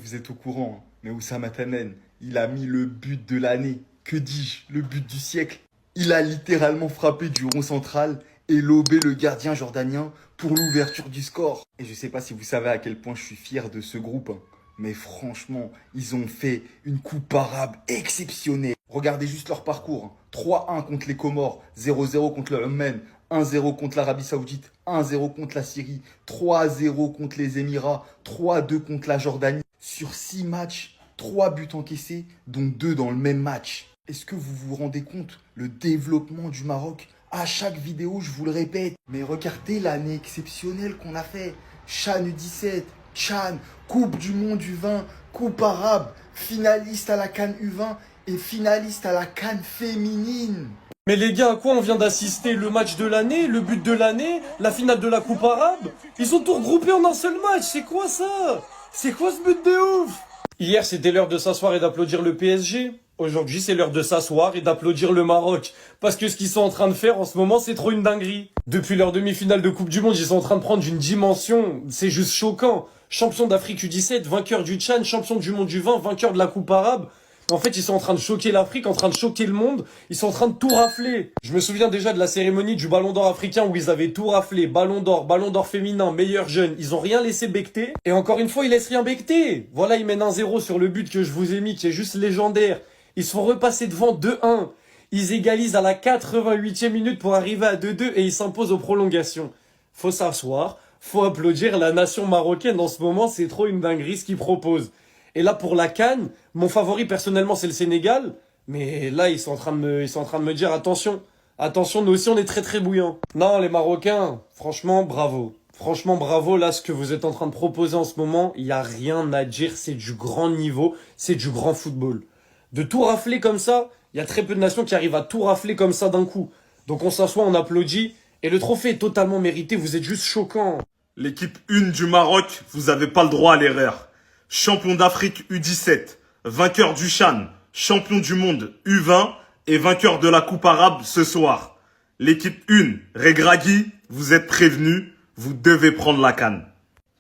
Vous êtes au courant, hein, mais Oussama Tanen, il a mis le but de l'année. Que dis-je? Le but du siècle. Il a littéralement frappé du rond central et lobé le gardien jordanien pour l'ouverture du score. Et je sais pas si vous savez à quel point je suis fier de ce groupe, hein, mais franchement, ils ont fait une coupe arabe exceptionnelle. Regardez juste leur parcours, hein. 3-1 contre les Comores, 0-0 contre le Oman, 1-0 contre l'Arabie Saoudite, 1-0 contre la Syrie, 3-0 contre les Émirats, 3-2 contre la Jordanie. Sur 6 matchs, 3 buts encaissés, dont 2 dans le même match. Est-ce que vous vous rendez compte le développement du Maroc? À chaque vidéo, je vous le répète. Mais regardez l'année exceptionnelle qu'on a fait. Chan U17, Chan, Coupe du Monde U20, Coupe arabe, finaliste à la CAN U20 et finaliste à la CAN féminine. Mais les gars, à quoi on vient d'assister? Le match de l'année, le but de l'année, la finale de la Coupe arabe? Ils ont tout regroupé en un seul match, c'est quoi ça? C'est quoi ce but de ouf? Hier, c'était l'heure de s'asseoir et d'applaudir le PSG. Aujourd'hui, c'est l'heure de s'asseoir et d'applaudir le Maroc. Parce que ce qu'ils sont en train de faire en ce moment, c'est trop une dinguerie. Depuis leur demi-finale de Coupe du Monde, ils sont en train de prendre une dimension, c'est juste choquant. Champion d'Afrique U17, vainqueur du Tchad, champion du monde U20, vainqueur de la Coupe arabe. En fait, ils sont en train de choquer l'Afrique, en train de choquer le monde. Ils sont en train de tout rafler. Je me souviens déjà de la cérémonie du Ballon d'Or africain où ils avaient tout raflé. Ballon d'Or féminin, meilleur jeune. Ils ont rien laissé becter. Et encore une fois, ils laissent rien becter. Voilà, ils mènent 1-0 sur le but que je vous ai mis, qui est juste légendaire. Ils se font repasser devant 2-1. Ils égalisent à la 88e minute pour arriver à 2-2 et ils s'imposent aux prolongations. Faut s'asseoir, faut applaudir la nation marocaine. En ce moment, c'est trop une dinguerie ce qu'ils proposent. Et là, pour la CAN, mon favori personnellement, c'est le Sénégal. Mais là, ils sont en train de me dire attention. Attention, nous aussi, on est très très bouillants. Non, les Marocains, franchement, bravo. Franchement, bravo, là, ce que vous êtes en train de proposer en ce moment, il n'y a rien à dire, c'est du grand niveau, c'est du grand football. De tout rafler comme ça, il y a très peu de nations qui arrivent à tout rafler comme ça d'un coup. Donc on s'assoit, on applaudit, et le trophée est totalement mérité, vous êtes juste choquants. L'équipe 1 du Maroc, vous avez pas le droit à l'erreur. Champion d'Afrique U17, vainqueur du Chan, champion du monde U20 et vainqueur de la Coupe arabe ce soir. L'équipe 1, Regragui, vous êtes prévenus, vous devez prendre la CAN.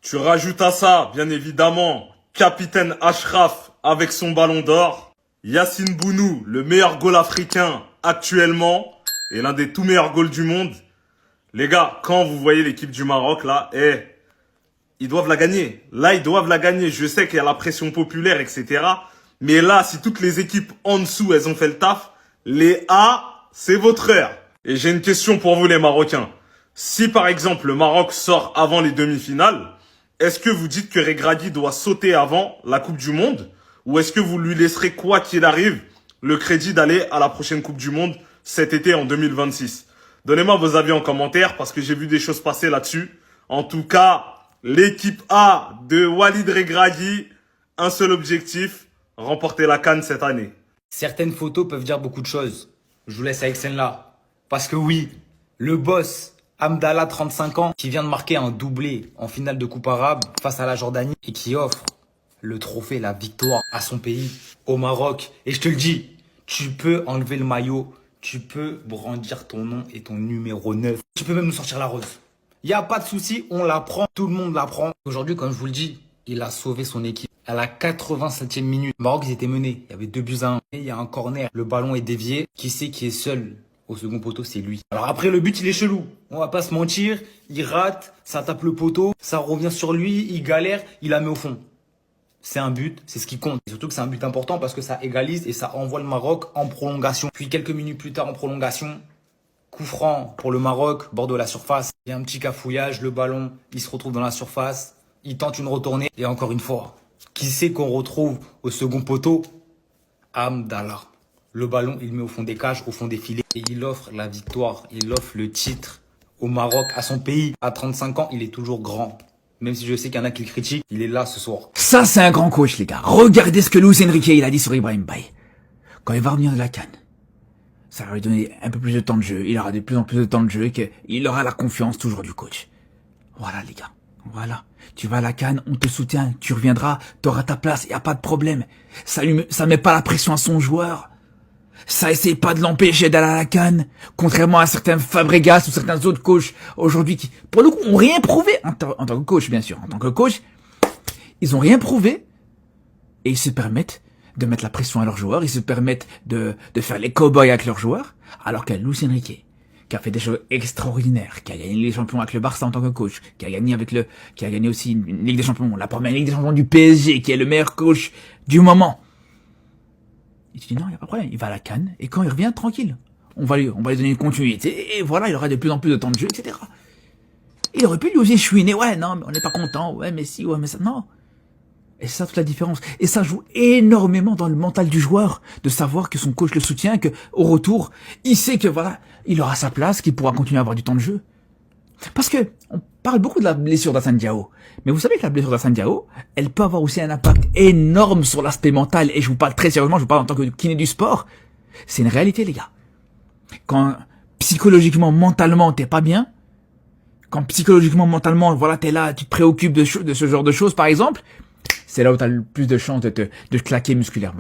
Tu rajoutes à ça, bien évidemment, capitaine Ashraf avec son ballon d'or, Yassine Bounou, le meilleur goal africain actuellement et l'un des tout meilleurs goals du monde. Les gars, quand vous voyez l'équipe du Maroc là, ils doivent la gagner. Là, ils doivent la gagner. Je sais qu'il y a la pression populaire, etc. Mais là, si toutes les équipes en dessous, elles ont fait le taf, les A, c'est votre heure. Et j'ai une question pour vous, les Marocains. Si, par exemple, le Maroc sort avant les demi-finales, est-ce que vous dites que Regragui doit sauter avant la Coupe du Monde? Ou est-ce que vous lui laisserez, quoi qu'il arrive, le crédit d'aller à la prochaine Coupe du Monde cet été en 2026? Donnez-moi vos avis en commentaire parce que j'ai vu des choses passer là-dessus. En tout cas, l'équipe A de Walid Regragui, un seul objectif, remporter la CAN cette année. Certaines photos peuvent dire beaucoup de choses. Je vous laisse avec celle-là. Parce que oui, le boss, Hamdallah, 35 ans, qui vient de marquer un doublé en finale de Coupe arabe face à la Jordanie et qui offre le trophée, la victoire à son pays, au Maroc. Et je te le dis, tu peux enlever le maillot, tu peux brandir ton nom et ton numéro 9. Tu peux même nous sortir la rose. Il n'y a pas de souci, on la prend, tout le monde la prend. Aujourd'hui, comme je vous le dis, il a sauvé son équipe. À la 87e minute, le Maroc, ils étaient menés. Il y avait 2-1. Et il y a un corner, le ballon est dévié. Qui c'est qui est seul au second poteau? C'est lui. Alors après, le but, il est chelou. On va pas se mentir, il rate, ça tape le poteau, ça revient sur lui, il galère, il la met au fond. C'est un but, c'est ce qui compte. Et surtout que c'est un but important parce que ça égalise et ça envoie le Maroc en prolongation. Puis quelques minutes plus tard en prolongation, coup franc pour le Maroc, bord de la surface. Il y a un petit cafouillage, le ballon, il se retrouve dans la surface. Il tente une retournée. Et encore une fois, qui c'est qu'on retrouve au second poteau? Hamdallah. Le ballon, il met au fond des cages, au fond des filets. Et il offre la victoire, il offre le titre au Maroc, à son pays. À 35 ans, il est toujours grand. Même si je sais qu'il y en a qui le critiquent, il est là ce soir. Ça, c'est un grand coach, les gars. Regardez ce que Luis Enrique, il a dit sur Ibrahim Baye. Quand il va revenir de la CAN, ça va lui donner un peu plus de temps de jeu. Il aura de plus en plus de temps de jeu et qu'il aura la confiance toujours du coach. Voilà, les gars. Voilà. Tu vas à la CAN, on te soutient. Tu reviendras, t'auras ta place, y a pas de problème. Ça met pas la pression à son joueur. Ça essaye pas de l'empêcher d'aller à la CAN, contrairement à certains Fabregas ou certains autres coachs aujourd'hui qui, pour le coup, ont rien prouvé en tant que coach, bien sûr. En tant que coach, ils ont rien prouvé, et ils se permettent de mettre la pression à leurs joueurs, ils se permettent de faire les cow-boys avec leurs joueurs, alors qu'à Luis Enrique, qui a fait des choses extraordinaires, qui a gagné les champions avec le Barça en tant que coach, qui a gagné aussi une Ligue des Champions, la première Ligue des Champions du PSG, qui est le meilleur coach du moment. Et tu dis non, il n'y a pas de problème, il va à la CAN, et quand il revient, tranquille. On va lui donner une continuité, et voilà, il aura de plus en plus de temps de jeu, etc. Il aurait pu lui aussi chouiner, ouais, non, mais on n'est pas content, ouais, mais si, ouais, mais ça, non. Et c'est ça toute la différence. Et ça joue énormément dans le mental du joueur, de savoir que son coach le soutient, que au retour, il sait que voilà, il aura sa place, qu'il pourra continuer à avoir du temps de jeu. Parce que on parle beaucoup de la blessure d'Hassane Diao, mais vous savez que la blessure d'Hassane Diao, elle peut avoir aussi un impact énorme sur l'aspect mental. Et je vous parle très sérieusement, je vous parle en tant que kiné du sport. C'est une réalité, les gars. Quand psychologiquement, mentalement, t'es pas bien, quand psychologiquement, mentalement, voilà, t'es là, tu te préoccupes de ce genre de choses, par exemple, c'est là où t'as le plus de chances de te claquer musculairement.